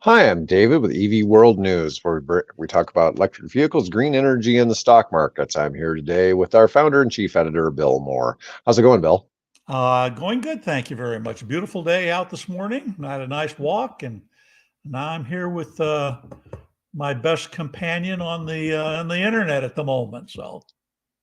Hi, I'm David with EV World News, where we talk about electric vehicles, green energy, and the stock markets. I'm here today with our founder and chief editor, Bill Moore. How's it going, Bill? Going good, thank you very much. Beautiful day out this morning. I had a nice walk, and now I'm here with my best companion on the internet at the moment. So,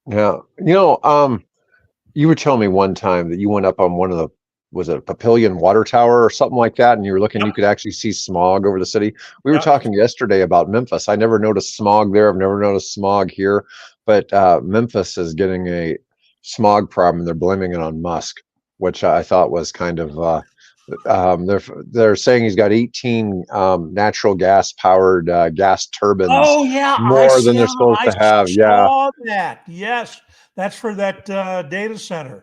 Yeah, you were telling me one time that you went up on one of the, was it a Papillion water tower or something like that, and you were looking, you yep, could actually see smog over the city. We were yep. talking yesterday about Memphis. I never noticed smog there. I've never noticed smog here, but Memphis is getting a smog problem. They're blaming it on Musk, which I thought was kind of they're saying he's got 18 natural gas powered gas turbines, Oh yeah, more than they're supposed I to have. Yeah, saw that. Yes, that's for that data center,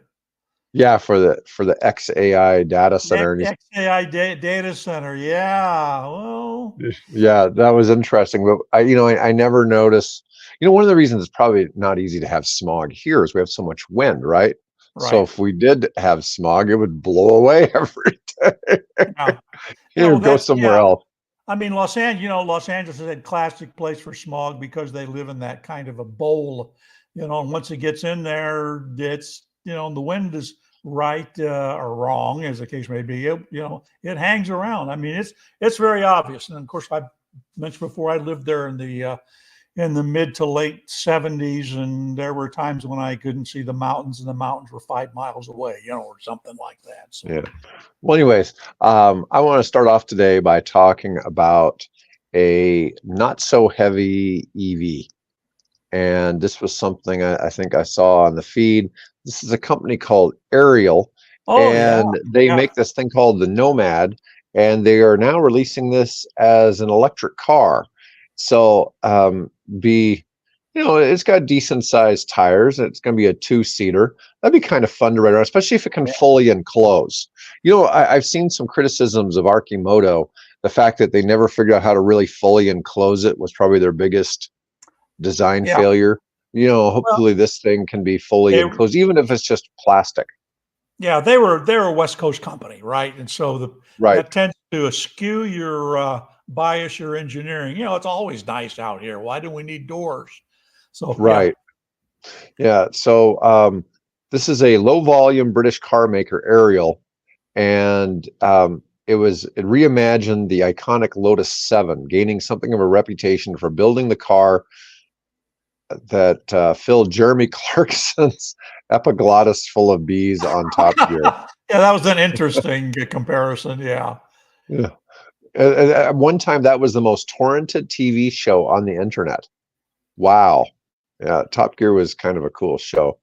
yeah, for the XAI data center. And XAI data center. Yeah. Well, yeah, that was interesting. But I never noticed. One of the reasons it's probably not easy to have smog here is we have so much wind, right? So right. if we did have smog, it would blow away every day. Yeah. It would go That's somewhere yeah. else. I mean, Los Angeles is a classic place for smog because they live in that kind of a bowl, and once it gets in there, the wind is right or wrong, as the case may be. It hangs around. I mean, it's very obvious. And of course, I mentioned before, I lived there in the mid to late 70s, and there were times when I couldn't see the mountains, and the mountains were 5 miles away, or something like that. So, Yeah. Well, anyways, I want to start off today by talking about a not so heavy EV. And this was something I think I saw on the feed. This is a company called Ariel, oh yeah, and they yeah, make this thing called the Nomad, and they are now releasing this as an electric car. So, be it's got decent sized tires. It's going to be a two-seater. That'd be kind of fun to ride around, especially if it can fully enclose. I've seen some criticisms of Archimoto. The fact that they never figured out how to really fully enclose it was probably their biggest design yeah. failure. Well, Hopefully this thing can be fully they enclosed, even if it's just plastic. Yeah, they were a West Coast company, right? And so Right, that tends to skew your bias, your engineering. It's always nice out here. Why do we need doors? So yeah, right. Yeah. So this is a low volume British car maker, Ariel, and it reimagined the iconic Lotus 7, gaining something of a reputation for building the car that filled Jeremy Clarkson's epiglottis full of bees on Top Gear. yeah, that was an interesting comparison. Yeah, Yeah. At one time, that was the most torrented TV show on the internet. Wow. Yeah, Top Gear was kind of a cool show.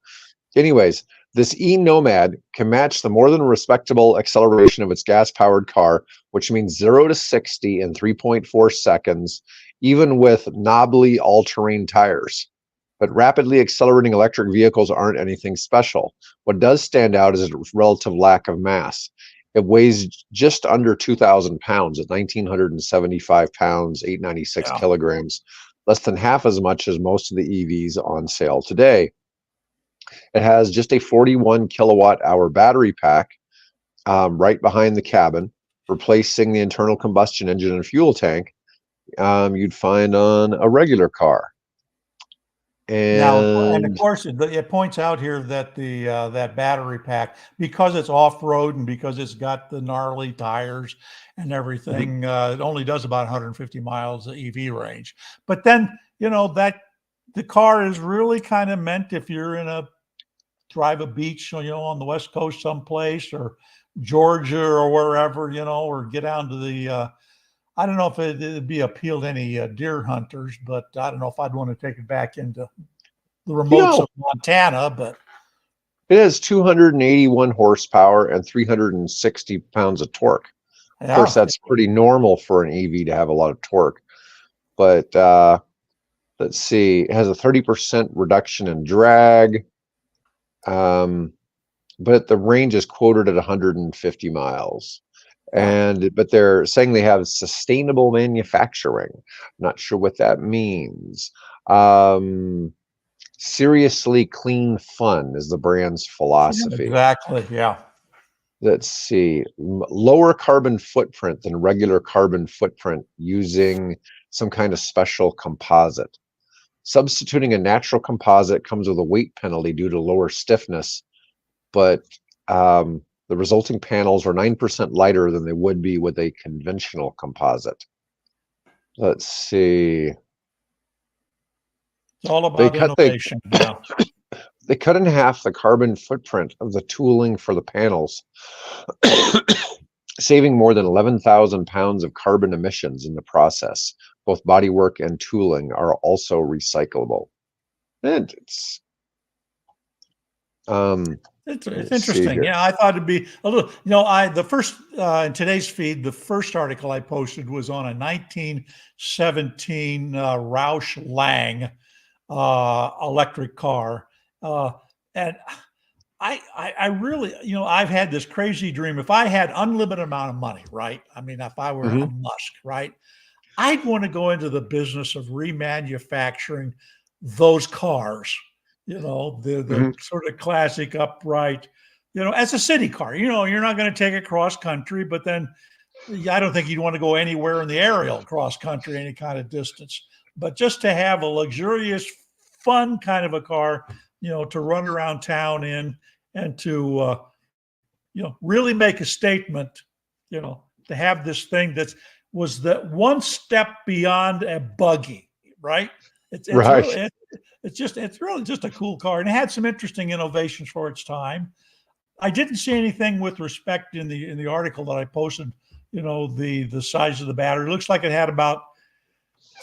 Anyways, this e-Nomad can match the more than respectable acceleration of its gas-powered car, which means 0 to 60 in 3.4 seconds, even with knobbly all-terrain tires. But rapidly accelerating electric vehicles aren't anything special. What does stand out is its relative lack of mass. It weighs just under 2,000 pounds at 1,975 pounds, 896 yeah. kilograms, less than half as much as most of the EVs on sale today. It has just a 41 kilowatt hour battery pack right behind the cabin, replacing the internal combustion engine and fuel tank you'd find on a regular car. Now, and of And course, it points out here that the that battery pack, because it's off road and because it's got the gnarly tires and everything, it only does about 150 miles of EV range. But then, that the car is really kind of meant if you're in a drive a beach, on the West Coast someplace, or Georgia or wherever, or get down to the. I don't know if it'd be appeal to any deer hunters, but I don't know if I'd want to take it back into the you remotes know, of Montana, but it has 281 horsepower and 360 pounds of torque. Of course, yeah, that's pretty normal for an EV to have a lot of torque. But let's see, it has a 30% reduction in drag. But the range is quoted at 150 miles. yeah. But they're saying they have sustainable manufacturing. Not sure what that means. Um, Seriously clean fun is the brand's philosophy. Exactly. Yeah. let's see, lower carbon footprint than regular carbon footprint using some kind of special composite. Substituting a natural composite comes with a weight penalty due to lower stiffness, but the resulting panels are 9% lighter than they would be with a conventional composite. Let's see. It's all about innovation. Yeah. They cut in half the carbon footprint of the tooling for the panels, saving more than 11,000 pounds of carbon emissions in the process. Both bodywork and tooling are also recyclable. And it's interesting. Yeah, I thought it'd be a little, the first, in today's feed, the first article I posted was on a 1917 Roush Lang electric car. And I really, I've had this crazy dream. If I had unlimited amount of money, right? I mean, if I were a Musk, right? I'd want to go into the business of remanufacturing those cars, the sort of classic upright, as a city car. You're not going to take it cross country, but then I don't think you'd want to go anywhere in the aerial cross country, any kind of distance. But just to have a luxurious, fun kind of a car, to run around town in and to, really make a statement, to have this thing was that one step beyond a buggy, right? It's right. Really, it's really just a cool car, and it had some interesting innovations for its time. I didn't see anything with respect in the article that I posted. The size of the battery. It looks like it had about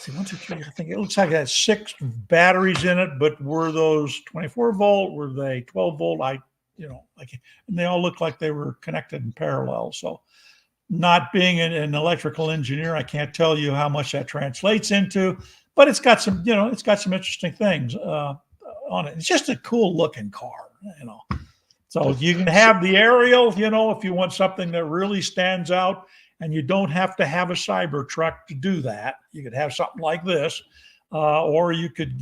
1, 2, 3. I think it looks like it had 6 batteries in it, but were those 24 volt? Were they 12 volt? And they all looked like they were connected in parallel. So, not being an electrical engineer, I can't tell you how much that translates into, but it's got some interesting things on it. It's just a cool looking car, So you can have the aerial, if you want something that really stands out, and you don't have to have a Cybertruck to do that. You could have something like this, or you could,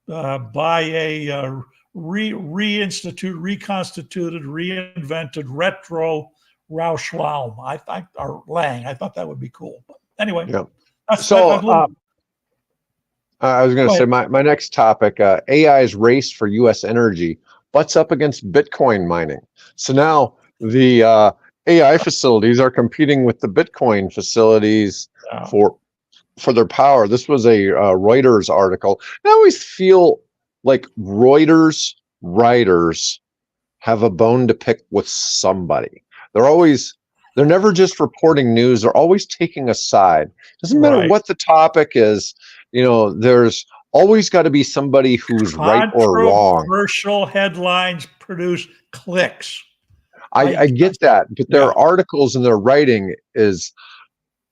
buy a reconstituted, reinvented retro Roush Lang. I thought that would be cool. But anyway, yeah. I was going to say my next topic: AI's race for U.S. energy butts up against Bitcoin mining. So now the AI facilities are competing with the Bitcoin facilities for their power. This was a Reuters article. I always feel like Reuters writers have a bone to pick with somebody. They're never just reporting news. They're always taking a side. Doesn't matter what the topic is. There's always got to be somebody who's right or wrong. Controversial headlines produce clicks. I get that, but their articles and their writing is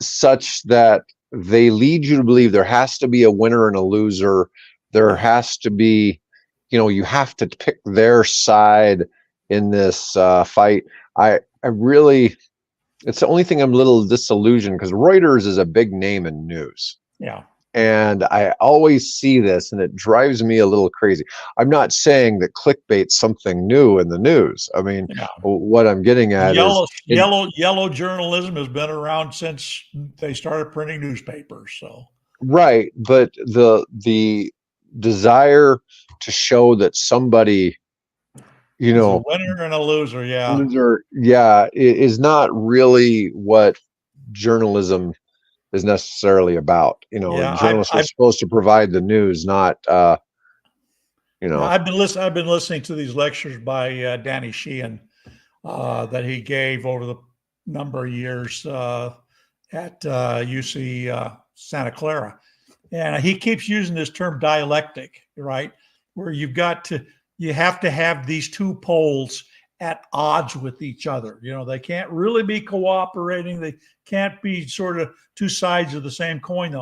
such that they lead you to believe there has to be a winner and a loser. There has to be, you have to pick their side in this fight. I really, it's the only thing I'm a little disillusioned, because Reuters is a big name in news. Yeah. And I always see this, and it drives me a little crazy. I'm not saying that clickbait's something new in the news. I mean, what I'm getting at is yellow journalism has been around since they started printing newspapers. So right, but the desire to show that somebody, a winner and a loser, is not really what journalism is necessarily about. Journalists are supposed to provide the news, not I've been listening to these lectures by Danny Sheehan that he gave over the number of years at UC Santa Clara, and he keeps using this term dialectic, right? Where you have to have these two poles at odds with each other. They can't really be cooperating. They can't be sort of two sides of the same coin. They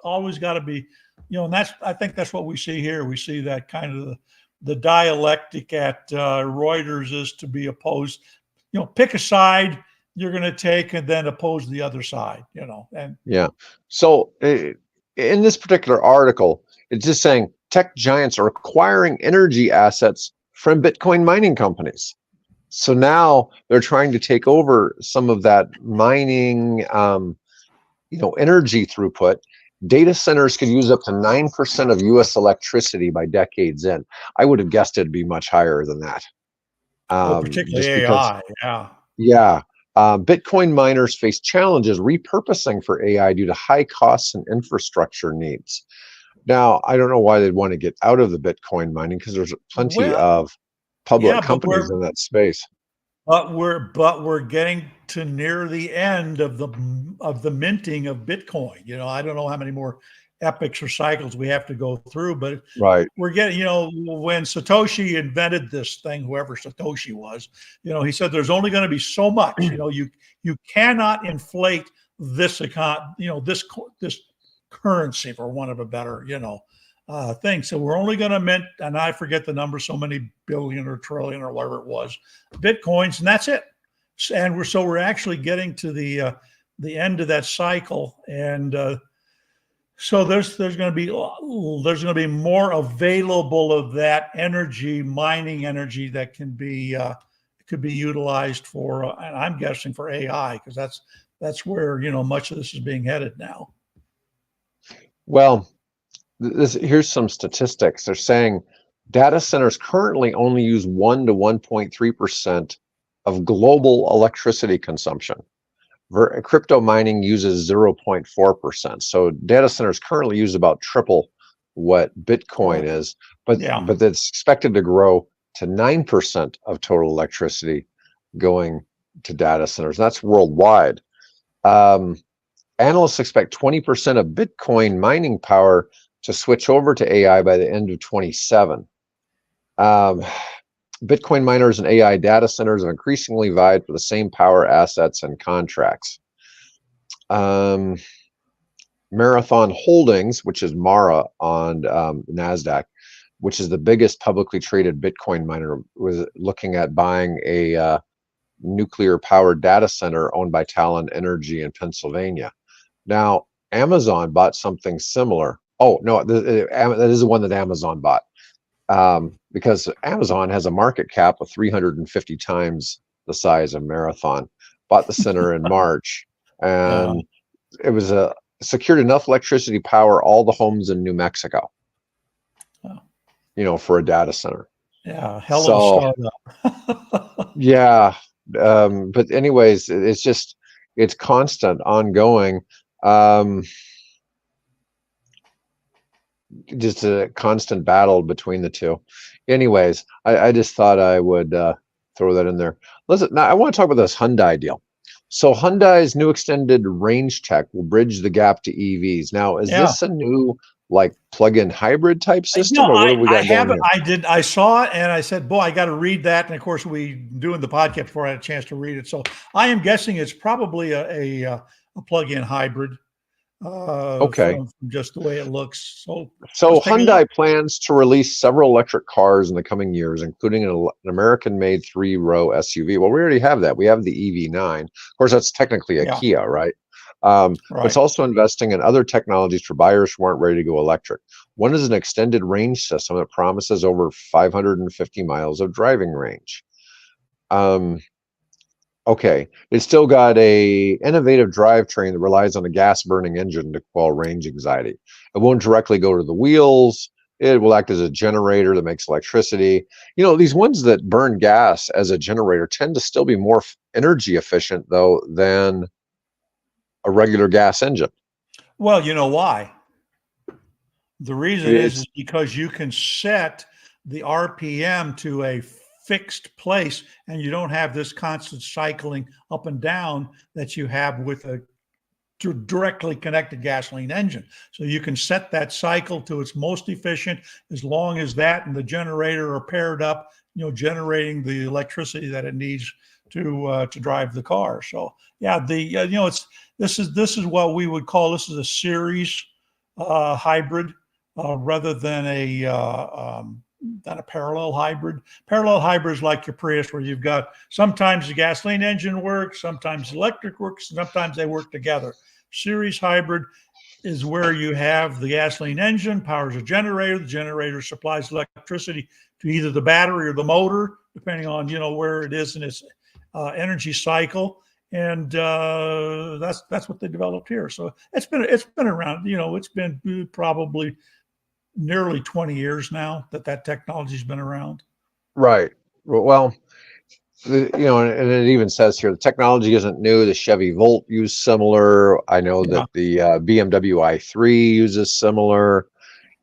always got to be, and I think that's what we see here. We see that kind of the dialectic at Reuters is to be opposed. Pick a side you're going to take and then oppose the other side. So in this particular article, it's just saying tech giants are acquiring energy assets from Bitcoin mining companies. So now they're trying to take over some of that mining, energy throughput. Data centers could use up to 9% of U.S. electricity by decades in. I would have guessed it'd be much higher than that. Oh, particularly Just because, AI. Yeah. yeah, Bitcoin miners face challenges repurposing for AI due to high costs and infrastructure needs. Now, I don't know why they'd want to get out of the Bitcoin mining because there's plenty Well, of yeah, public but companies in that space. we're getting to near the end of the minting of Bitcoin. I don't know how many more epochs or cycles we have to go through, but Right. we're getting, when Satoshi invented this thing, whoever Satoshi was, he said there's only going to be so much. You cannot inflate this this currency, for want of a better thing. So we're only going to mint, and I forget the number, so many billion or trillion or whatever it was, Bitcoins, and that's it. And we're actually getting to the end of that cycle, and so there's going to be more available of that energy, mining energy, that could be utilized for, and I'm guessing for AI, because that's where much of this is being headed now. Well, here's some statistics. They're saying data centers currently only use 1 to 1.3% of global electricity consumption. Crypto mining uses 0.4%. So data centers currently use about triple what Bitcoin is, but that's expected to grow to 9% of total electricity going to data centers. That's worldwide. Analysts expect 20% of Bitcoin mining power to switch over to AI by the end of 27. Bitcoin miners and AI data centers have increasingly vied for the same power assets and contracts. Marathon Holdings, which is Mara on NASDAQ, which is the biggest publicly traded Bitcoin miner, was looking at buying a nuclear-powered data center owned by Talon Energy in Pennsylvania. Now, Amazon bought something similar. Oh, no, that is the one that Amazon bought. Because Amazon has a market cap of 350 times the size of Marathon. Bought the center in March, and it was secured enough electricity to power all the homes in New Mexico. For a data center. Yeah, hell of a startup. Yeah, but anyways, it's constant, ongoing. Just a constant battle between the two. Anyways, I just thought I would throw that in there. Listen, now I want to talk about this Hyundai deal. So Hyundai's new extended range tech will bridge the gap to EVs. Now, is this a new plug-in hybrid type system, or what do we got going here? I saw it and I said, boy, I got to read that. And of course, we doing the podcast before I had a chance to read it. So I am guessing it's probably a plug-in hybrid. Okay. From just the way it looks. So Hyundai plans to release several electric cars in the coming years, including an American-made 3-row SUV. Well, we already have that. We have the EV9. Of course, that's technically a Kia, right? But it's also investing in other technologies for buyers who aren't ready to go electric. One is an extended range system that promises over 550 miles of driving range. Okay, it's still got a innovative drivetrain that relies on a gas-burning engine to quell range anxiety. It won't directly go to the wheels. It will act as a generator that makes electricity. These ones that burn gas as a generator tend to still be more energy efficient, though, than a regular gas engine. Well, you know why? The reason is because you can set the RPM to a fixed place, and you don't have this constant cycling up and down that you have with a directly connected gasoline engine. So you can set that cycle to its most efficient, as long as that and the generator are paired up, generating the electricity that it needs to drive the car. So this is what we would call, this is a series hybrid rather than a parallel hybrid. Parallel hybrid is like your Prius, where you've got sometimes the gasoline engine works, sometimes electric works, sometimes they work together. Series hybrid, is where you have the gasoline engine powers a generator. The generator supplies electricity to either the battery or the motor, depending on where it is in its energy cycle. And that's what they developed here. So it's been around. It's been probably nearly 20 years now that technology's been around. Right. Well, and it even says here the technology isn't new. The Chevy Volt used similar. I know that the BMW i3 uses similar.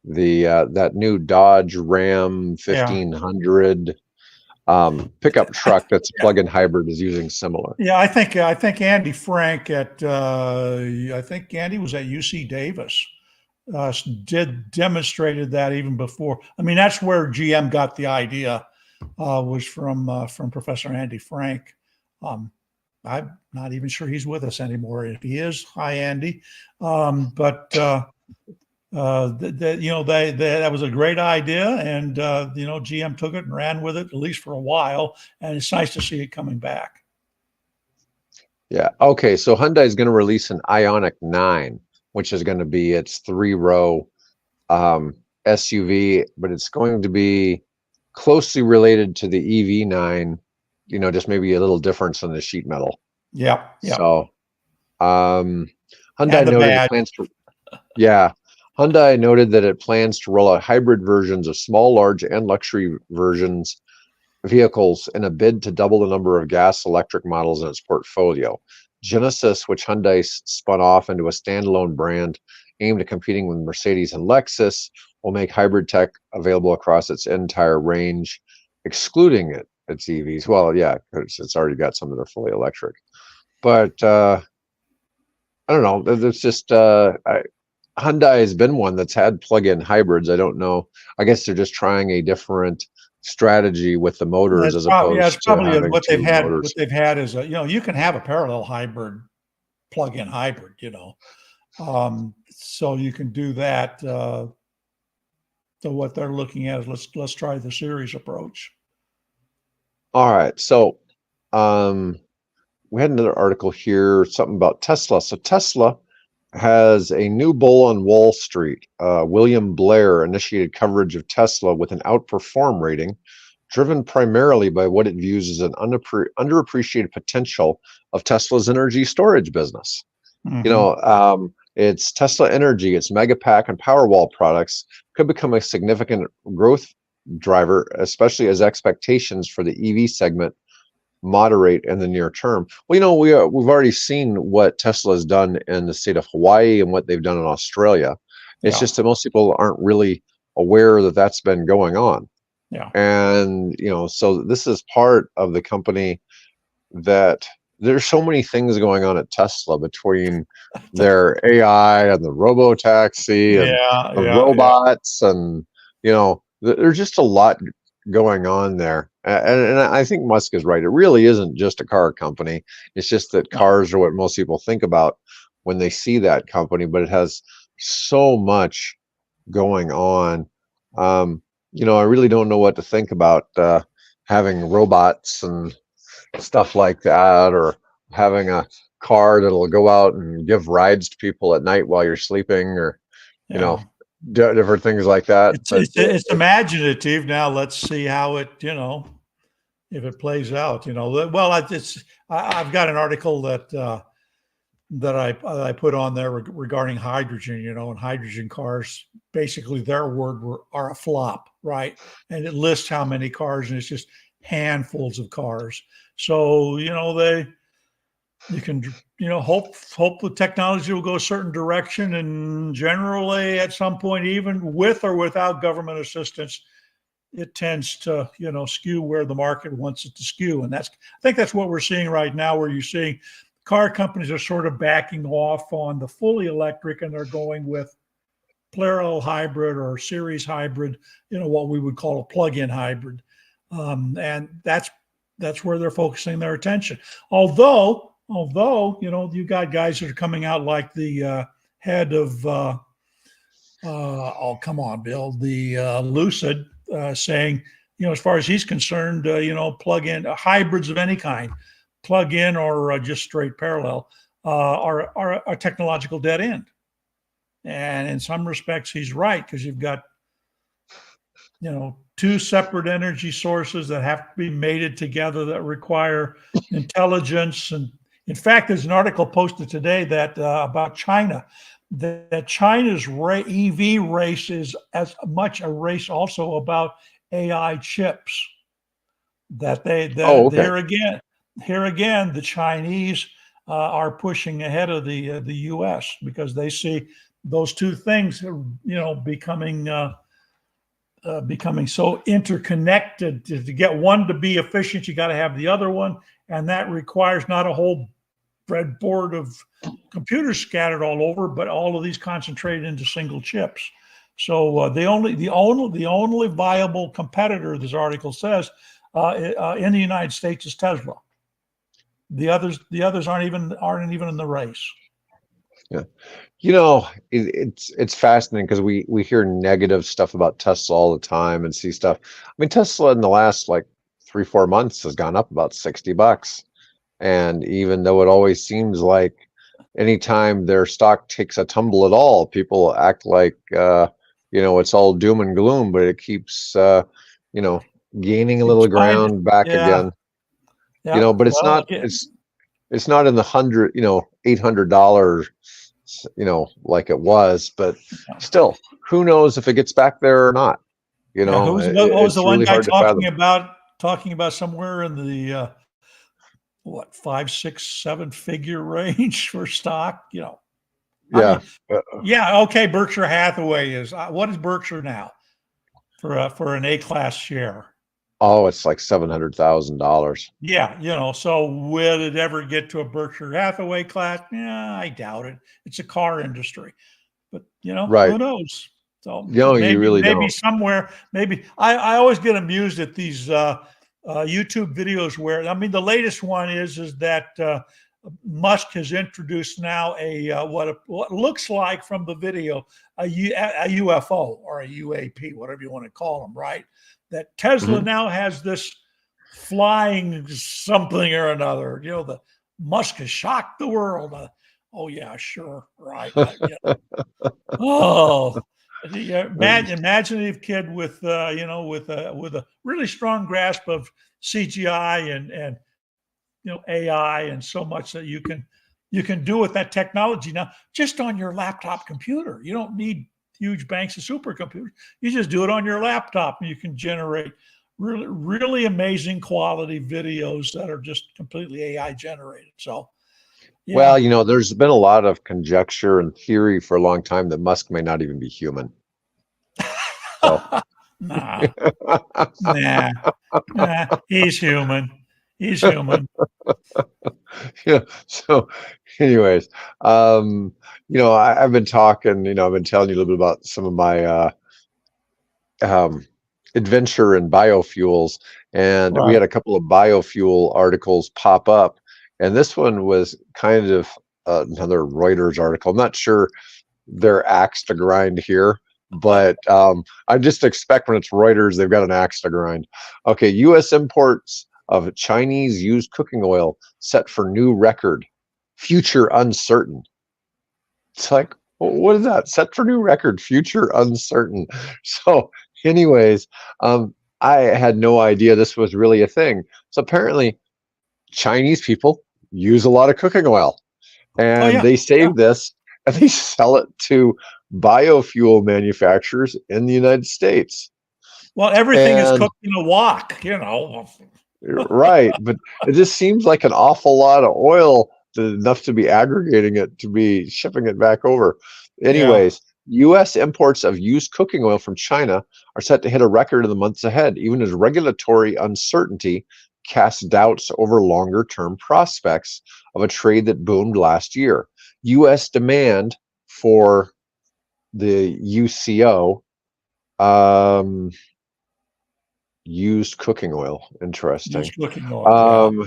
The that new Dodge Ram 1500 pickup truck that's plug-in hybrid is using similar. Yeah, I think Andy Frank I think Andy was at UC Davis. Demonstrated that even before. I mean, that's where GM got the idea. Was from Professor Andy Frank. I'm not even sure he's with us anymore. If he is, hi Andy. But that was a great idea, and GM took it and ran with it at least for a while, and it's nice to see it coming back. Yeah. Okay. So Hyundai is going to release an Ionic 9, which is going to be its 3-row SUV, but it's going to be closely related to the EV9, just maybe a little difference in the sheet metal. Yeah. So, Hyundai noted it plans to, Hyundai noted that it plans to roll out hybrid versions of small, large, and luxury vehicles in a bid to double the number of gas electric models in its portfolio. Genesis, which Hyundai spun off into a standalone brand aimed at competing with Mercedes and Lexus, will make hybrid tech available across its entire range, excluding its EVs. Well, yeah, because it's already got some that are fully electric. But I don't know. It's just Hyundai has been one that's had plug-in hybrids. I don't know. I guess they're just trying a different strategy with the motors as opposed to having what they've had. motors. What they've had is you can have a parallel hybrid, plug-in hybrid. So you can do that. So what they're looking at is let's try the series approach. All right. So we had another article here, something about Tesla. So Tesla has a new bull on Wall Street. William Blair initiated coverage of Tesla with an outperform rating, driven primarily by what it views as an underappreciated potential of Tesla's energy storage business. Mm-hmm. It's Tesla Energy, its Megapack and Powerwall products could become a significant growth driver, especially as expectations for the EV segment moderate in the near term. Well, we've already seen what Tesla has done in the state of Hawaii and what they've done in Australia. It's just that most people aren't really aware that that's been going on. Yeah. And, so this is part of the company that there's so many things going on at Tesla between their AI and the robo-taxi and the robots. And, there's just a lot going on there. And I think Musk is right. It really isn't just a car company. It's just that cars are what most people think about when they see that company, but it has so much going on. I really don't know what to think about having robots and stuff like that, or having a car that'll go out and give rides to people at night while you're sleeping, or different things like that. It's imaginative. Now let's see how it if it plays out. Well, I've got an article that I put on there regarding hydrogen. And hydrogen cars, basically their word are a flop, right? And it lists how many cars, and it's just handfuls of cars. So you can hope the technology will go a certain direction, and generally at some point, even with or without government assistance, it tends to skew where the market wants it to skew. And I think that's what we're seeing right now, where you're seeing car companies are sort of backing off on the fully electric, and they're going with parallel hybrid or series hybrid, what we would call a plug-in hybrid. And that's where they're focusing their attention. Although, you got guys that are coming out like the head of, oh, come on, Bill, the Lucid, saying, as far as he's concerned, plug-in hybrids of any kind, plug-in or just straight parallel, are a technological dead end. And in some respects, he's right, because you've got, two separate energy sources that have to be mated together that require intelligence. And in fact, there's an article posted today that about China, that China's EV race is as much a race also about AI chips. Here again, the Chinese are pushing ahead of the U.S. because they see those two things, becoming so interconnected. To get one to be efficient, you got to have the other one, and that requires not a whole breadboard of computers scattered all over, but all of these concentrated into single chips. So the only viable competitor, this article says, in the United States is Tesla. The others aren't even in the race. Yeah. It's fascinating because we hear negative stuff about Tesla all the time and see stuff. I mean, Tesla in the last like 3-4 months has gone up about $60. And even though it always seems like anytime their stock takes a tumble at all, people act like it's all doom and gloom, but it keeps gaining a little ground back again. Yeah. But it's not it's not in the $800, like it was, but still, who knows if it gets back there or not? Who's the one really guy hard to fathom. talking about somewhere in the 5, 6, 7 figure range for stock? Yeah. Okay. Berkshire Hathaway is what is Berkshire now for an A-class share? Oh, it's like $700,000. Yeah, so will it ever get to a Berkshire Hathaway class? Yeah, I doubt it. It's a car industry, but Right. who knows? So you really maybe don't. somewhere, maybe I always get amused at these YouTube videos where, the latest one is that Musk has introduced now what looks like from the video a UFO or a UAP, whatever you want to call them, right? That Tesla now has this flying something or another. The Musk has shocked the world. Oh yeah, sure, right. Imaginative kid with a really strong grasp of CGI and AI and so much that you can do with that technology now just on your laptop computer. You don't need huge banks of supercomputers. You just do it on your laptop and you can generate really, really amazing quality videos that are just completely AI generated. So, yeah. Well, there's been a lot of conjecture and theory for a long time that Musk may not even be human. So. Nah, he's human. He's human. Yeah. So, anyways, I've been talking. I've been telling you a little bit about some of my adventure in biofuels, and we had a couple of biofuel articles pop up, and this one was kind of another Reuters article. I'm not sure their axe to grind here, but I just expect when it's Reuters, they've got an axe to grind. Okay, U.S. imports of Chinese used cooking oil set for new record. Future uncertain. It's like, what is that? Set for new record, future uncertain. So, anyways, I had no idea this was really a thing. So apparently, Chinese people use a lot of cooking oil, and they save this and they sell it to biofuel manufacturers in the United States. Well, everything is cooked in a wok, Right, but it just seems like an awful lot of oil, enough to be aggregating it, to be shipping it back over. Anyways, U.S. imports of used cooking oil from China are set to hit a record in the months ahead, even as regulatory uncertainty casts doubts over longer-term prospects of a trade that boomed last year. U.S. demand for the UCO, used cooking oil. Interesting. Used cooking oil.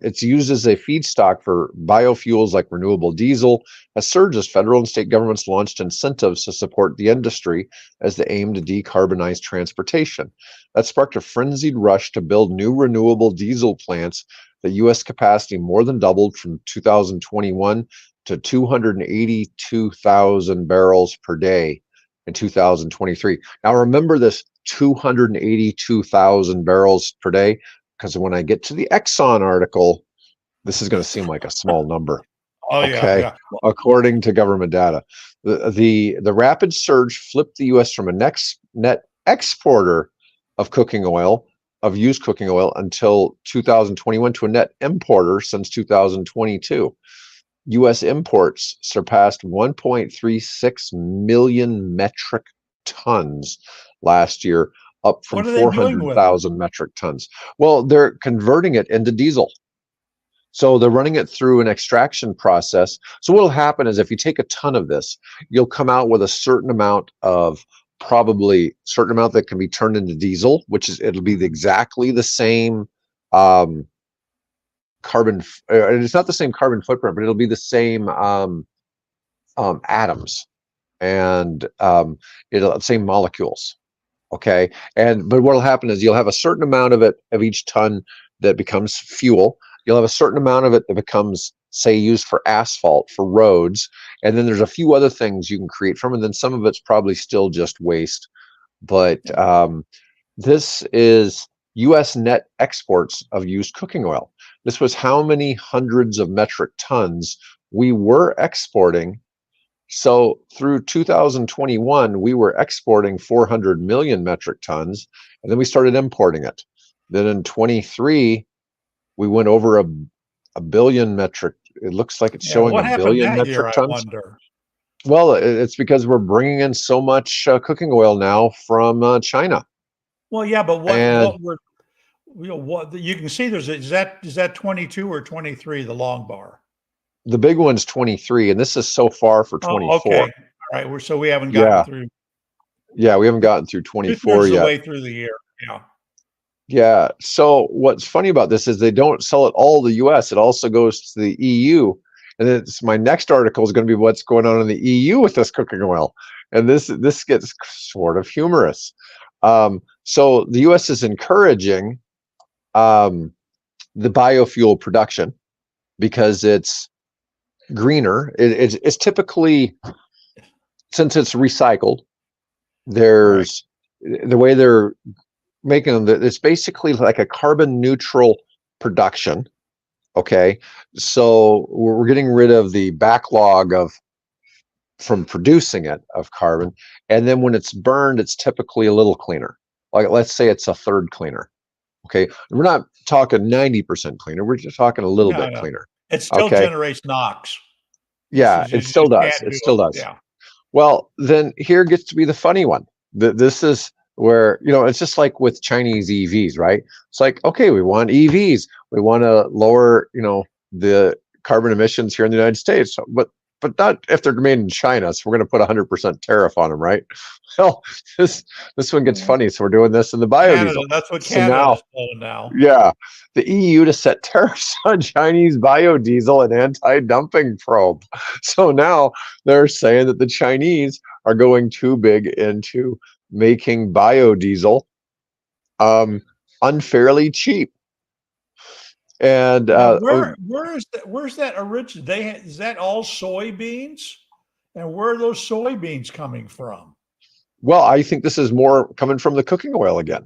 It's used as a feedstock for biofuels like renewable diesel, has surged as federal and state governments launched incentives to support the industry as they aim to decarbonize transportation. That sparked a frenzied rush to build new renewable diesel plants. The U.S. capacity more than doubled from 2021 to 282,000 barrels per day in 2023. Now remember this 282,000 barrels per day, because when I get to the Exxon article, this is going to seem like a small number. Oh Okay, yeah. according to government data, the rapid surge flipped the U.S. from a net exporter of cooking oil, of used cooking oil, until 2021 to a net importer since 2022. U.S. imports surpassed 1.36 million metric tons last year, up from What are they doing with it? 400,000 metric tons. Well, they're converting it into diesel. So they're running it through an extraction process. So what'll happen is if you take a ton of this, you'll come out with a certain amount that can be turned into diesel, it'll be exactly the same carbon. It's not the same carbon footprint, but it'll be the same atoms and same molecules. Okay, but what'll happen is you'll have a certain amount of each ton that becomes fuel. You'll have a certain amount of it that becomes, say, used for asphalt, for roads. And then there's a few other things you can create from, and then some of it's probably still just waste. But this is U.S. net exports of used cooking oil. This was how many hundreds of metric tons we were exporting. So through 2021, we were exporting 400 million metric tons, and then we started importing it. Then in 23, we went over a billion metric. It looks like it's showing what a happened billion that metric year, tons. I wonder? Well, it's because we're bringing in so much cooking oil now from China. Well, yeah, but And what you can see is that 22 or 23, the long bar? the big one's 23, and this is so far for 24. Okay. All right. So we haven't gotten through. Yeah, we haven't gotten through 24 yet. The way through the year. Yeah. Yeah. So what's funny about this is they don't sell it all to the US. It also goes to the EU. And my next article is going to be what's going on in the EU with this cooking oil. And this gets sort of humorous. So the US is encouraging the biofuel production because it's greener. It's typically, since it's recycled, there's the way they're making them, it's basically like a carbon neutral production. Okay, so we're getting rid of the backlog from producing it of carbon, and then when it's burned, it's typically a little cleaner. Like let's say it's a third cleaner. Okay, we're not talking 90% cleaner. We're just talking a little bit cleaner. It still generates NOx. Yeah, it still does. It still does. Yeah. Well, then here gets to be the funny one. This is where, it's just like with Chinese EVs, right? It's like, okay, we want EVs. We want to lower, the carbon emissions here in the United States, but not if they're made in China. So we're going to put 100% tariff on them, right? Well, this one gets funny. So we're doing this in the biodiesel. Canada, that's what Canada is doing now. Yeah, the EU to set tariffs on Chinese biodiesel and anti-dumping probe. So now they're saying that the Chinese are going too big into making biodiesel unfairly cheap. And where's that origin? Is that all soybeans? And where are those soybeans coming from? Well, I think this is more coming from the cooking oil again.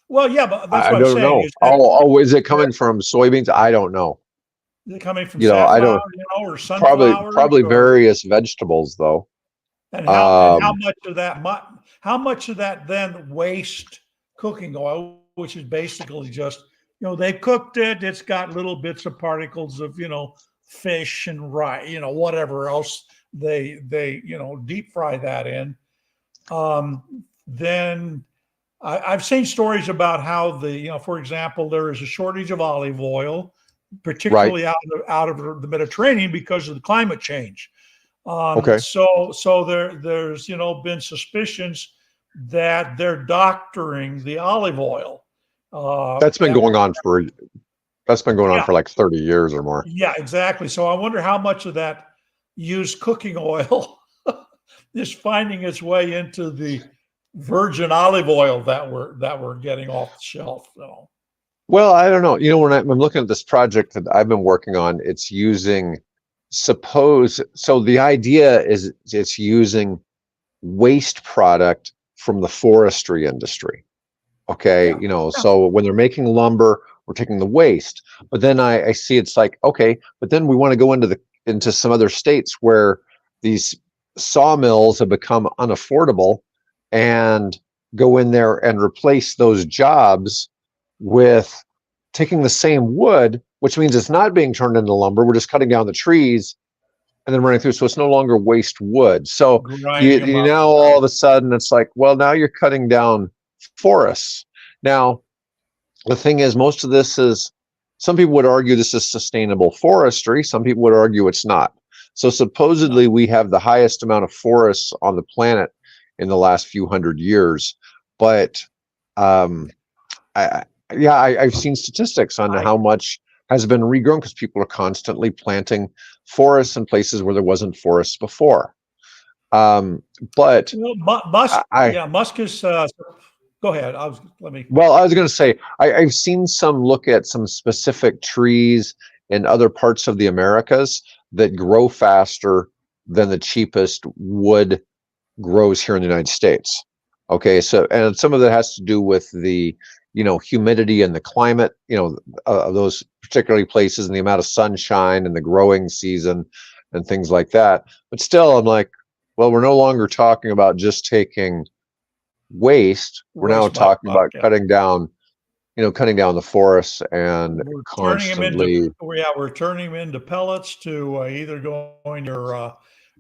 Well, yeah, but that's what I don't I'm saying. know. Is it coming from soybeans? I don't know. Is it coming from safflower, or sunflower? Probably various vegetables, though. And how much of that then waste cooking oil, which is basically just, they cooked it, it's got little bits of particles of, fish and rice, whatever else they deep fry that in. Then I've seen stories about how for example, there is a shortage of olive oil, particularly out of the Mediterranean because of the climate change. So there's been suspicions that they're doctoring the olive oil. That's been going on for like 30 years or more. Yeah, exactly. So I wonder how much of that used cooking oil is finding its way into the virgin olive oil that we're getting off the shelf. So. Well, I don't know. When I'm looking at this project that I've been working on, it's using so the idea is it's using waste product from the forestry industry. Okay, Yeah. so when they're making lumber, we're taking the waste. But then I see it's like, okay, but then we want to go into some other states where these sawmills have become unaffordable, and go in there and replace those jobs with taking the same wood, which means it's not being turned into lumber. We're just cutting down the trees and then running through, so it's no longer waste wood. So Grinding them you up. now all of a sudden it's like, well, now you're cutting down forests. Now the thing is, most of this is, some people would argue this is sustainable forestry, some people would argue it's not. So supposedly we have the highest amount of forests on the planet in the last few hundred years, but I've seen statistics on how much has been regrown because people are constantly planting forests in places where there wasn't forests before. But Musk is. Go ahead. I was going to say I've seen some look at some specific trees in other parts of the Americas that grow faster than the cheapest wood grows here in the United States. Okay, so and some of that has to do with the humidity and the climate, of those particularly places, and the amount of sunshine and the growing season and things like that. But still, I'm like, well, we're no longer talking about just taking waste. We're now talking about cutting down the forests and we're constantly. We're turning them into pellets to either going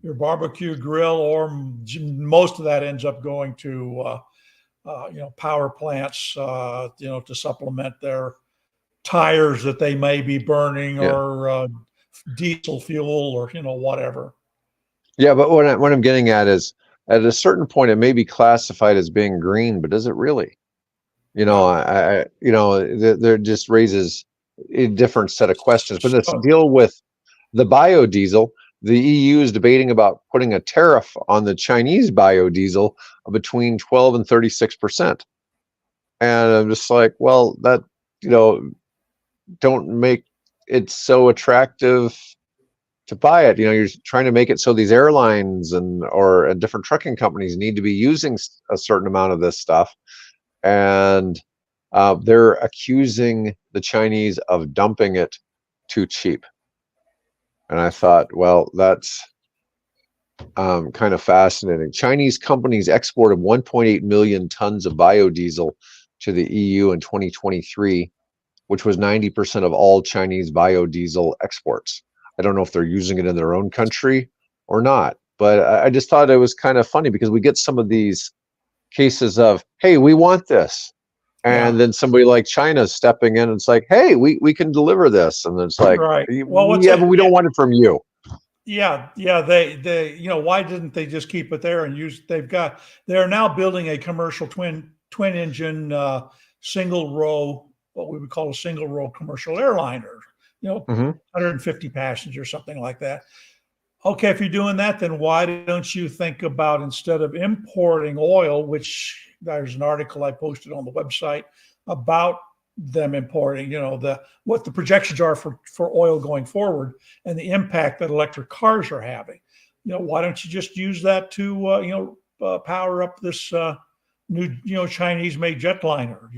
your barbecue grill, or most of that ends up going to power plants, to supplement their tires that they may be burning, or diesel fuel, or whatever. Yeah, but what I'm getting at is, at a certain point, it may be classified as being green, but is it really? There just raises a different set of questions. But let's deal with the biodiesel. The EU is debating about putting a tariff on the Chinese biodiesel of between 12 and 36%. And I'm just like, well, that, don't make it so attractive to buy it. You're trying to make it so these airlines or different trucking companies need to be using a certain amount of this stuff. And they're accusing the Chinese of dumping it too cheap. And I thought, well, that's kind of fascinating. Chinese companies exported 1.8 million tons of biodiesel to the EU in 2023, which was 90% of all Chinese biodiesel exports. I don't know if they're using it in their own country or not, but I just thought it was kind of funny, because we get some of these cases of, hey, we want this. And then somebody like China stepping in, and it's like, hey, we can deliver this. And it's like, right. Well, but we don't want it from you. Yeah. They why didn't they just keep it there and use? They're now building a commercial twin engine single row, what we would call a single row commercial airliner. 150 passengers, something like that. Okay, if you're doing that, then why don't you think about, instead of importing oil, which there's an article I posted on the website about them importing, what the projections are for oil going forward, and the impact that electric cars are having. Why don't you just use that to power up this new Chinese made jetliner?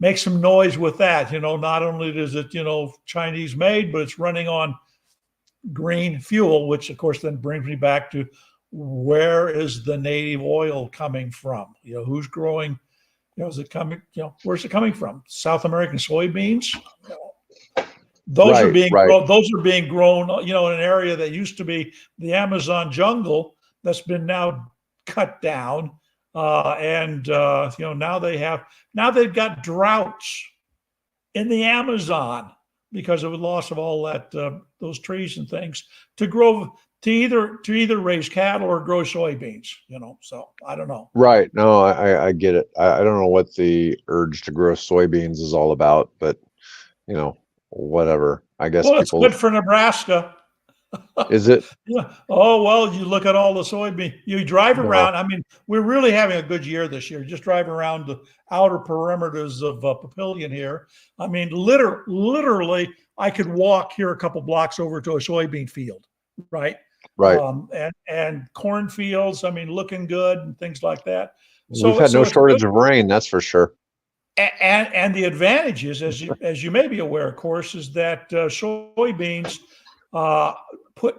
Make some noise with that. Not only is it Chinese made, but it's running on green fuel, which of course then brings me back to, where is the native oil coming from? Who's growing? Is it coming? Where's it coming from? South American soybeans. Those are being grown. In an area that used to be the Amazon jungle, that's been now cut down, and now they've got droughts in the Amazon because of the loss of all that those trees and things to either raise cattle or grow soybeans. So I don't know. Right. No, I get it. I don't know what the urge to grow soybeans is all about, but whatever. I guess it's good for Nebraska. Is it? Yeah. Oh, well, you look at all the soybean. You drive No. around. I mean, we're really having a good year this year. Just drive around the outer perimeters of Papillion here. I mean, literally, I could walk here a couple blocks over to a soybean field, right? Right. And cornfields. I mean, looking good and things like that. We've So had no it's a good. shortage of rain, that's for sure. And the advantage is, as you may be aware, of course, is that soybeans uh,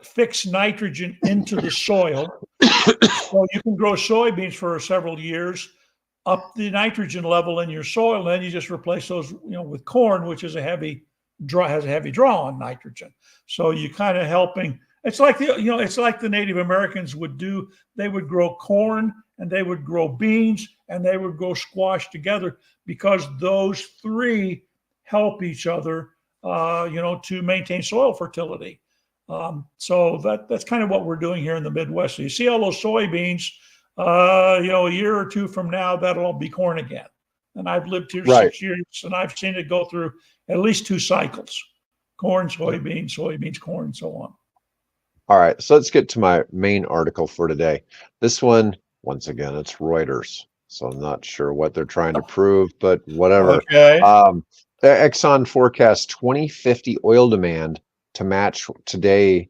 fix nitrogen into the soil, so you can grow soybeans for several years, up the nitrogen level in your soil, and then you just replace those, with corn, which is has a heavy draw on nitrogen. So you kind of helping. It's like it's like the Native Americans would do. They would grow corn and they would grow beans and they would grow squash together because those three help each other, to maintain soil fertility. So that's kind of what we're doing here in the Midwest. So you see all those soybeans, a year or two from now, that'll all be corn again. And I've lived here Right. 6 years and I've seen it go through at least 2 cycles: corn, soybeans, soybeans, corn, and so on. All right, so let's get to my main article for today. This one, once again, it's Reuters, so I'm not sure what they're trying to prove, but whatever. Okay. Exxon forecasts 2050 oil demand to match today,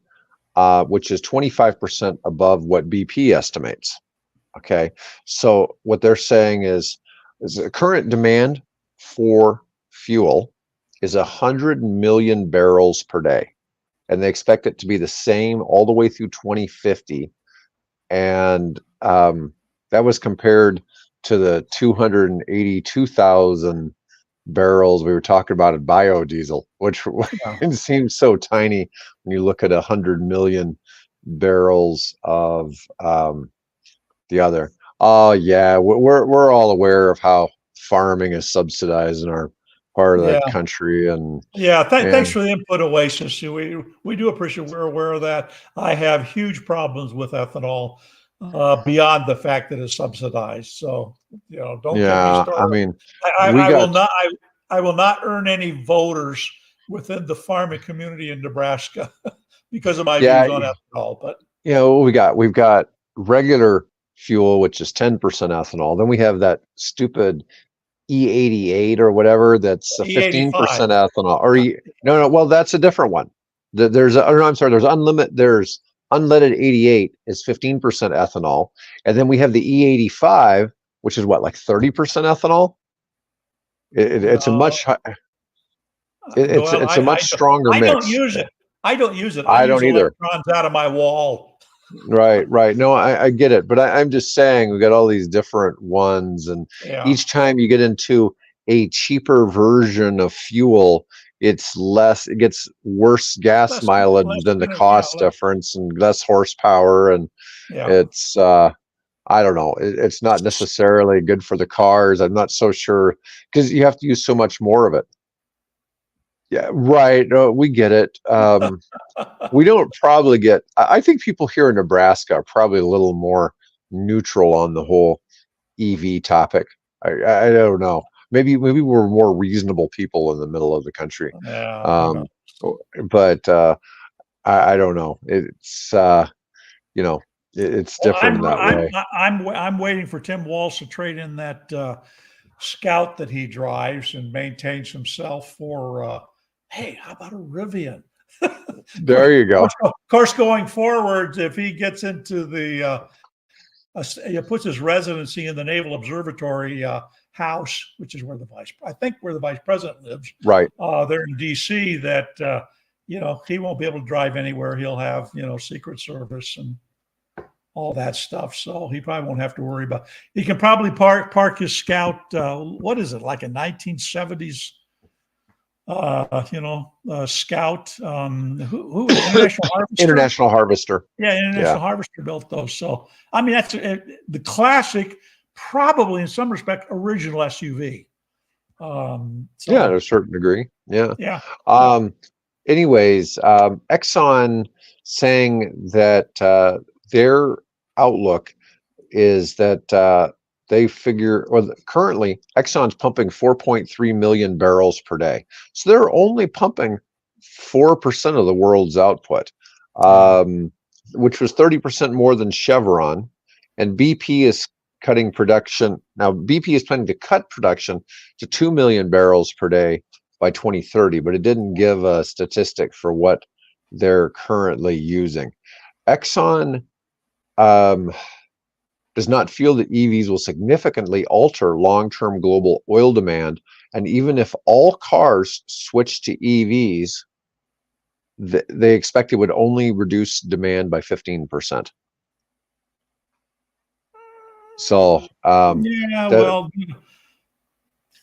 which is 25% above what BP estimates. Okay, so what they're saying is the current demand for fuel is 100 million barrels per day. And they expect it to be the same all the way through 2050. And that was compared to the 282,000 barrels we were talking about in biodiesel, which seems so tiny when you look at 100 million barrels of the other. Oh yeah, we're all aware of how farming is subsidized in our part of the country, and thanks for the input, Oasis. We do appreciate. We're aware of that. I have huge problems with ethanol, beyond the fact that it's subsidized. So don't get me started. I mean, I will not earn any voters within the farming community in Nebraska because of my views on ethanol. But we've got regular fuel, which is 10% ethanol. Then we have that stupid E88 or whatever that's a 15% ethanol. Or no, well, that's a different one. There's unleaded 88 is 15% ethanol, and then we have the E85, which is what, like 30% ethanol. It's a much it's a much stronger mix. I don't use it. I don't use electrons out of my wall. Right. No, I get it, but I'm just saying we got all these different ones, and each time you get into a cheaper version of fuel, it gets worse gas mileage than the cost difference and less horsepower, and it's I don't know. It's not necessarily good for the cars. I'm not so sure because you have to use so much more of it. Yeah, right. We get it. We don't probably get. I think people here in Nebraska are probably a little more neutral on the whole EV topic. I don't know. Maybe we're more reasonable people in the middle of the country. But I don't know. It's it's different in that way. I'm waiting for Tim Walsh to trade in that Scout that he drives and maintains himself for. Hey, how about a Rivian? There you go. Of course, going forward, if he gets into he puts his residency in the Naval Observatory house, which is where the vice president lives, right there in D.C., that he won't be able to drive anywhere. He'll have Secret Service and all that stuff, so he probably won't have to worry about. He can probably park his Scout. What is it, like a 1970s? Scout. Who International Harvester? International Harvester. Yeah, International Harvester built those. So I mean, that's the classic, probably in some respect, original SUV. To a certain degree. Yeah. Anyways, Exxon saying that their outlook is that they figure, currently Exxon's pumping 4.3 million barrels per day. So they're only pumping 4% of the world's output. Yeah. which was 30% more than Chevron. And BP is cutting production. Now, BP is planning to cut production to 2 million barrels per day by 2030, but it didn't give a statistic for what they're currently using. Exxon does not feel that EVs will significantly alter long-term global oil demand. And even if all cars switch to EVs, they expect it would only reduce demand by 15%. So Yeah, that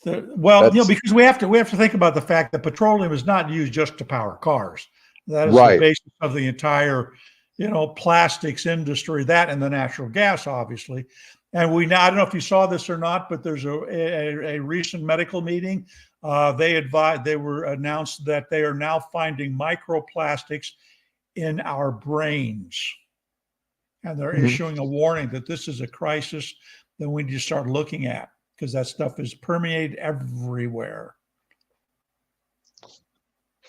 that's because we have to think about the fact that petroleum is not used just to power cars. That is the right. basis of the entire, plastics industry. That and the natural gas, obviously. And I don't know if you saw this or not, but there's a recent medical meeting. They were announced that they are now finding microplastics in our brains, and they're Mhm. issuing a warning that this is a crisis that we need to start looking at, because that stuff is permeated everywhere.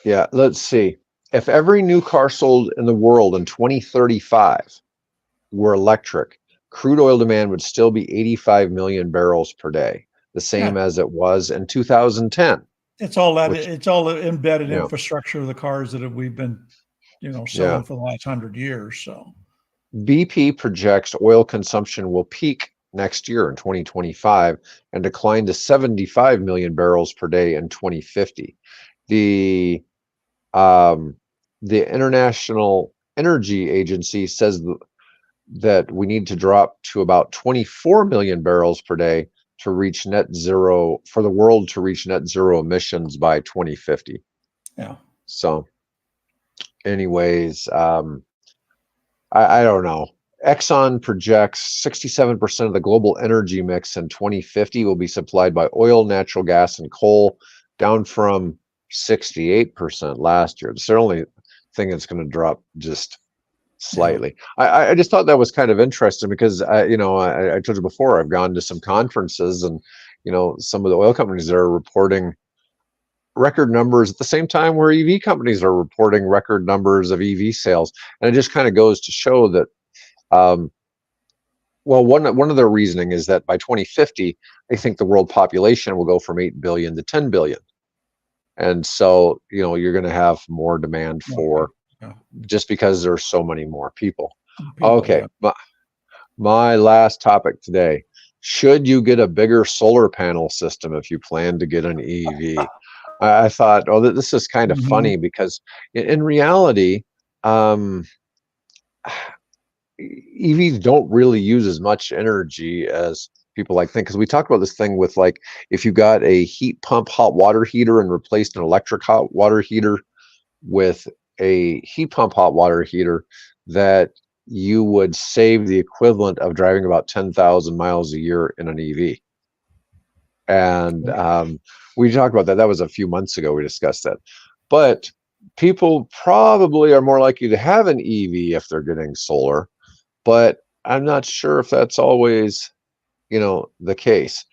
Yeah, let's see. If every new car sold in the world in 2035 were electric, crude oil demand would still be 85 million barrels per day, the Yeah, same as it was in 2010, which, it's all the embedded yeah, infrastructure of the cars that we've been, yeah. selling for the last 100 years. So BP projects oil consumption will peak next year in 2025 and decline to 75 million barrels per day in 2050. The um, the International Energy Agency says that we need to drop to about 24 million barrels per day to reach net zero, for the world to reach net zero emissions by 2050. yeah, So, anyways, I don't know. Exxon projects 67% of the global energy mix in 2050 will be supplied by oil, natural gas, and coal, down from 68% last year. It's the only thing that's going to drop just yeah. slightly. I just thought that was kind of interesting because I told you before, I've gone to some conferences, and some of the oil companies are reporting record numbers at the same time where EV companies are reporting record numbers of EV sales. And it just kind of goes to show that um, well, one of their reasoning is that by 2050, they think the world population will go from 8 billion to 10 billion. And so, you're going to have more demand Okay. for, Yeah. just because there's so many more people. People, Okay, yeah. my last topic today. Should you get a bigger solar panel system if you plan to get an EV? I thought, oh, this is kind of Mhm. funny because in reality, um, EVs don't really use as much energy as people like think. Because we talked about this thing with, like, if you got a heat pump hot water heater and replaced an electric hot water heater with a heat pump hot water heater, that you would save the equivalent of driving about 10,000 miles a year in an EV. And we talked about that. That was a few months ago. We discussed that. But people probably are more likely to have an EV if they're getting solar, but I'm not sure if that's always, the case.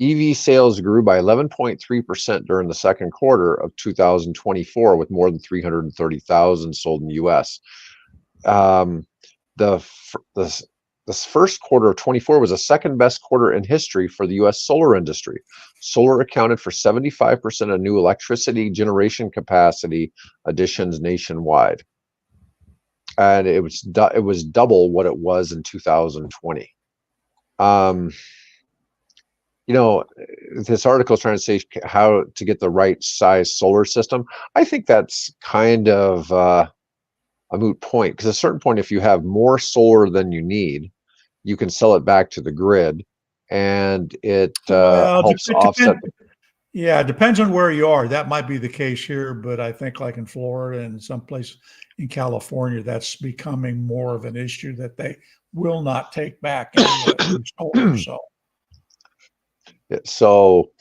EV sales grew by 11.3% during the second quarter of 2024, with more than 330,000 sold in the U.S. Um, the this first quarter of 24 was the second best quarter in history for the U.S. solar industry. Solar accounted for 75% of new electricity generation capacity additions nationwide, and it was double what it was in 2020. Um, this article is trying to say how to get the right size solar system. I think that's kind of a moot point, because at a certain point, if you have more solar than you need, you can sell it back to the grid, and it Well, helps it offset depends. Yeah, it depends on where you are. That might be the case here, but I think like in Florida and someplace in California, that's becoming more of an issue that they will not take back any solar. So So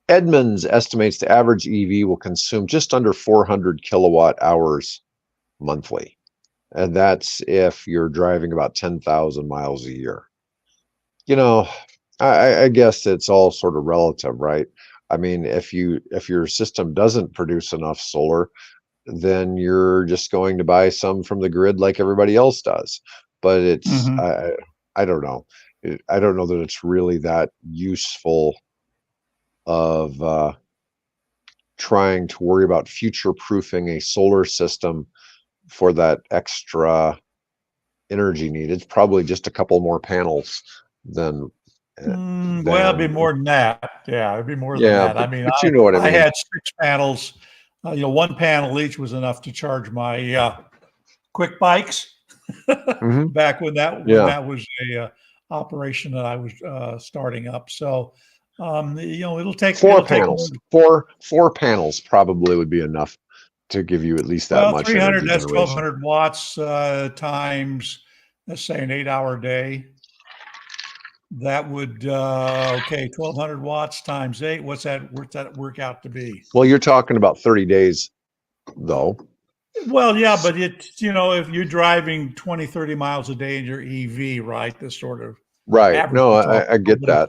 Edmunds estimates the average EV will consume just under 400 kilowatt hours monthly, and that's if you're driving about 10,000 miles a year. You know, I guess it's all sort of relative, right? I mean, if your system doesn't produce enough solar, then you're just going to buy some from the grid like everybody else does. But it's I don't know. I don't know that it's really that useful of trying to worry about future proofing a solar system for that extra energy need. It's probably just a couple more panels than well, it'd be more than that. Yeah, it'd be more than that. but, I mean, but you know what I mean. I had 6 panels. One panel each was enough to charge my quick bikes back when that was a operation that I was starting up. So, it'll take 4 panels. Four panels probably would be enough to give you at least that much 300. energy That's generation. 1,200 watts times, let's say, an 8-hour day. That would 1,200 watts times 8. What's that work out to be? Well, you're talking about 30 days, though. Well, yeah, but it's if you're driving 20, 30 miles a day in your EV, right? This sort of right. No, I get that.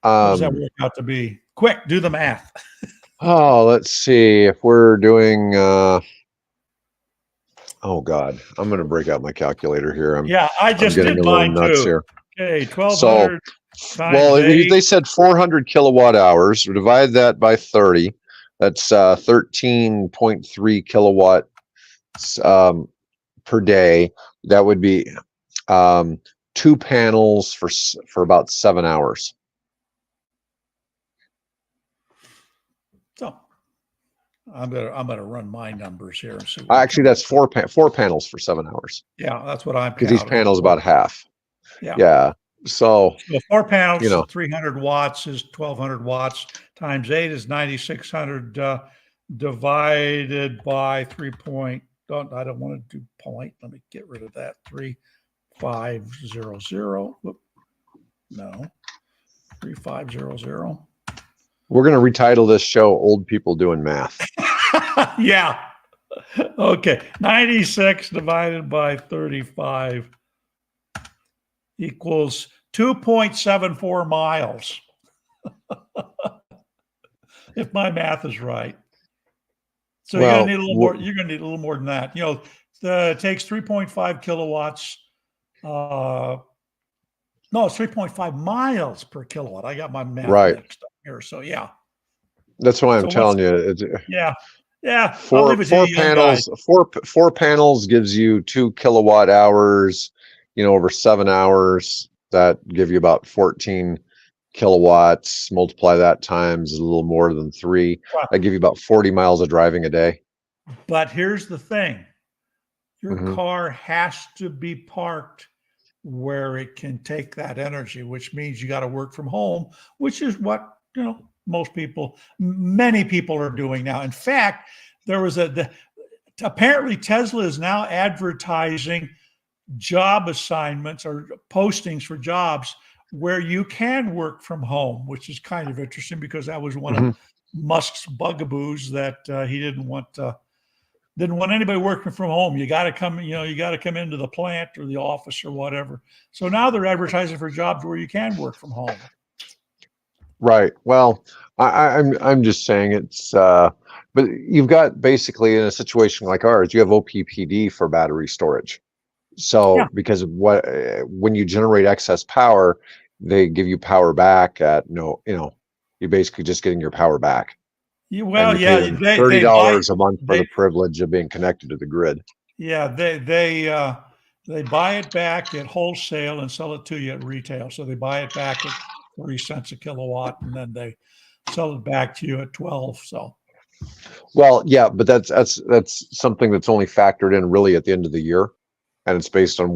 What does that work out to be? Quick, do the math. Oh, let's see. If we're doing oh God, I'm gonna break out my calculator here. I just did mine too. Here. Okay, 1,200 times 8. They said 400 kilowatt hours. We divide that by 30. That's 13.3 kilowatts per day. That would be 2 panels for about 7 hours. So I'm gonna run my numbers here and see. Actually, that's 4 panels for 7 hours. Yeah, that's what I'm. Because each panel is about half. Yeah. So 4 panels, 300 watts is 1,200 watts times 8 is 9,600 divided by 3. I don't want to do point. Let me get rid of that. 3,500. Whoop. No. 3,500. We're going to retitle this show "Old People Doing Math." Yeah. Okay. 96 divided by 35 equals 2.74 miles. If my math is right. So you're gonna need a little more. You're gonna need a little more than that. It takes 3.5 kilowatts. No, it's 3.5 miles per kilowatt. I got my math mixed up here. So yeah. That's why I'm telling you. Yeah. Four panels. Four panels gives you 2 kilowatt hours. Over 7 hours, that give you about 14 kilowatts. Multiply that times a little more than 3. That give you about 40 miles of driving a day. But here's the thing: your car has to be parked where it can take that energy, which means you got to work from home, which is what many people are doing now. In fact, there was apparently Tesla is now advertising job assignments or postings for jobs where you can work from home, which is kind of interesting because that was one of Musk's bugaboos that he didn't want anybody working from home. You got to come into the plant or the office or whatever. So now they're advertising for jobs where you can work from home. Right. Well, I'm just saying it's but you've got basically in a situation like ours, you have OPPD for battery storage. So because when you generate excess power, they give you power back at you're basically just getting your power back. $30 a month for the privilege of being connected to the grid. Yeah, they buy it back at wholesale and sell it to you at retail. So they buy it back at 30 cents a kilowatt, and then they sell it back to you at 12. So. Well, yeah, but that's something that's only factored in really at the end of the year. And it's based on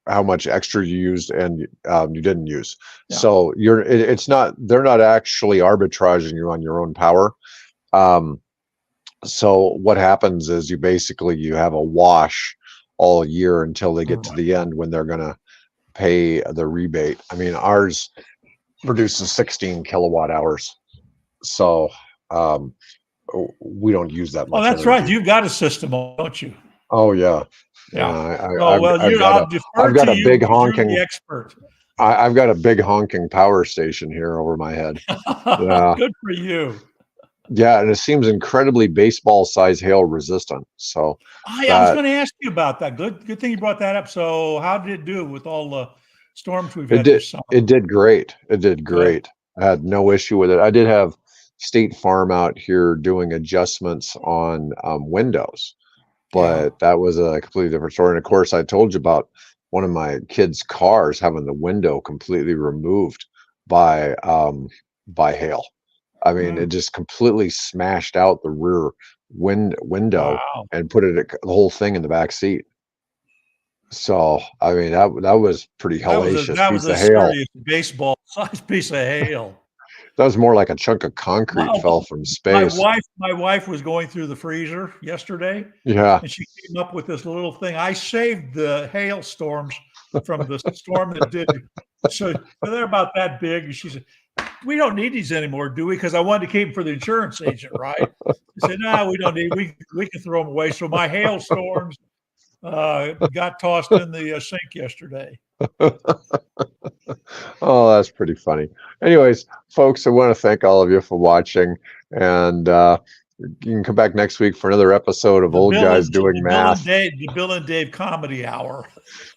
how much extra you used and you didn't use. Yeah. So they're not actually arbitraging you on your own power. So what happens is you have a wash all year until they get to the end when they're going to pay the rebate. I mean, ours produces 16 kilowatt hours. So we don't use that much. Oh, that's energy. Right. You've got a system, don't you? Oh, yeah. Yeah. I've got a big honking expert. I've got a big honking power station here over my head. Yeah. Good for you. Yeah, and it seems incredibly baseball size hail resistant. So I was that going to ask you about that. Good thing you brought that up. So how did it do with all the storms we've it had did this summer? it did great. It did Good. great. I had no issue with it. I did have State Farm out here doing adjustments on windows, Yeah. but that was a completely different story. And of course, I told you about one of my kids' cars having the window completely removed by hail. I mean, it Mm. just completely smashed out the rear window Wow. and put the whole thing in the back seat. So, I mean, that was pretty hellacious That was piece a of hail. serious baseball sized piece of hail. That was more like a chunk of My, concrete fell from space. my wife was going through the freezer yesterday, Yeah. and she came up with this little thing. I saved the hailstorms from the storm that did. So they're about that big. And she said, "We don't need these anymore, do we?" Because I wanted to keep them for the insurance agent, right? I said, "No, we don't need. We can throw them away." So my hailstorms got tossed in the sink yesterday. Oh, that's pretty funny. Anyways, folks, I want to thank all of you for watching, and you can come back next week for another episode of Old Guys Doing Math. The Bill and Dave Comedy Hour.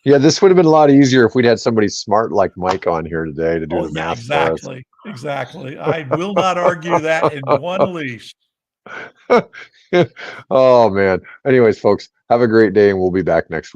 Yeah, this would have been a lot easier if we'd had somebody smart like Mike on here today to do Oh the yeah, math for us. exactly. I will not argue that in one least. Oh man. Anyways, folks, have a great day, and we'll be back next week.